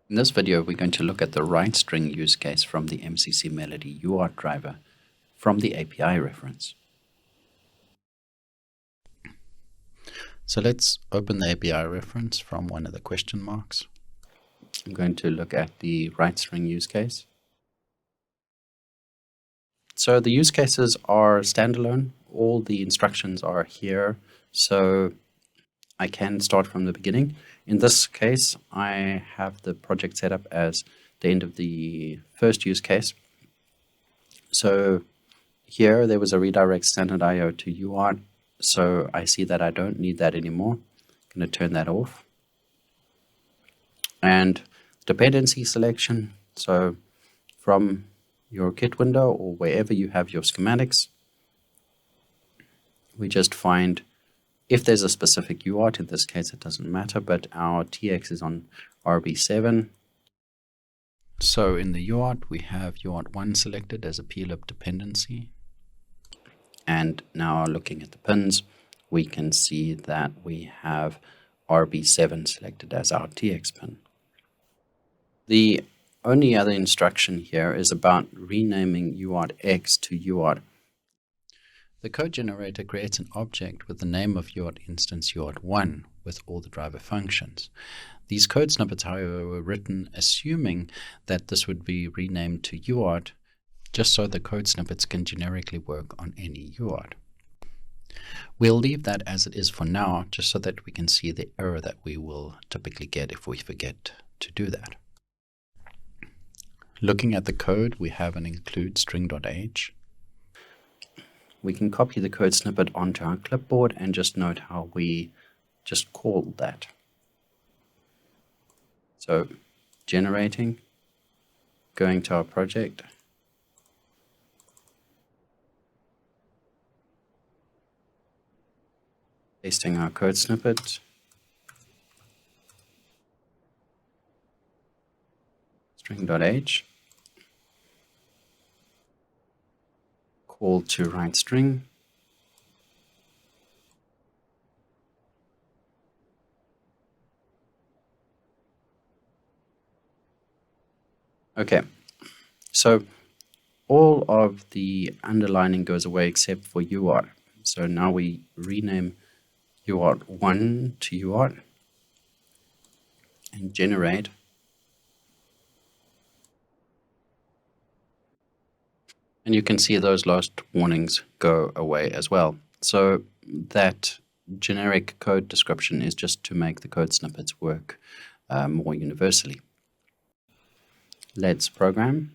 In this video, we're going to look at the write string use case from the MCC Melody UART driver from the API reference. So let's open the API reference from one of the question marks. I'm going to look at the write string use case. So the use cases are standalone. All the instructions are here. So I can start from the beginning. In this case, I have the project set up as the end of the first use case. So here there was a redirect standard IO to UART. So I see that I don't need that anymore. I'm going to turn that off. And dependency selection. So from your kit window or wherever you have your schematics, we just find if there's a specific UART. In this case, it doesn't matter, but our TX is on RB7. So in the UART, we have UART1 selected as a plib dependency. And now looking at the pins, we can see that we have RB7 selected as our TX pin. The only other instruction here is about renaming UARTX to UART. The code generator creates an object with the name of UART instance UART1 with all the driver functions. These code snippets, however, were written assuming that this would be renamed to UART, just so the code snippets can generically work on any UART. We'll leave that as it is for now, just so that we can see the error that we will typically get if we forget to do that. Looking at the code, we have an include string.h. We can copy the code snippet onto our clipboard and just note how we just called that. So generating, going to our project, pasting our code snippet, string.h, call to write string, okay, so all of the underlining goes away except for UART. So now we rename UART1 to UART and generate. And you can see those last warnings go away as well. So that generic code description is just to make the code snippets work more universally. Let's program.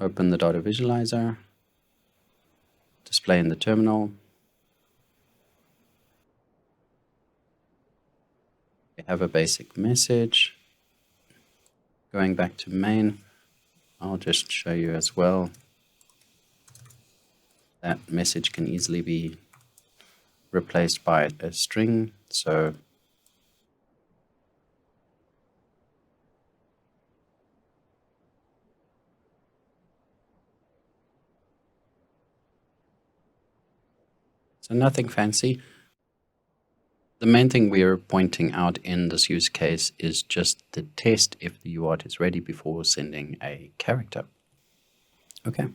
Open the data visualizer. Display in the terminal. We have a basic message. Going back to main, I'll just show you as well. That message can easily be replaced by a string. So nothing fancy. The main thing we are pointing out in this use case is just the test if the UART is ready before sending a character. Okay.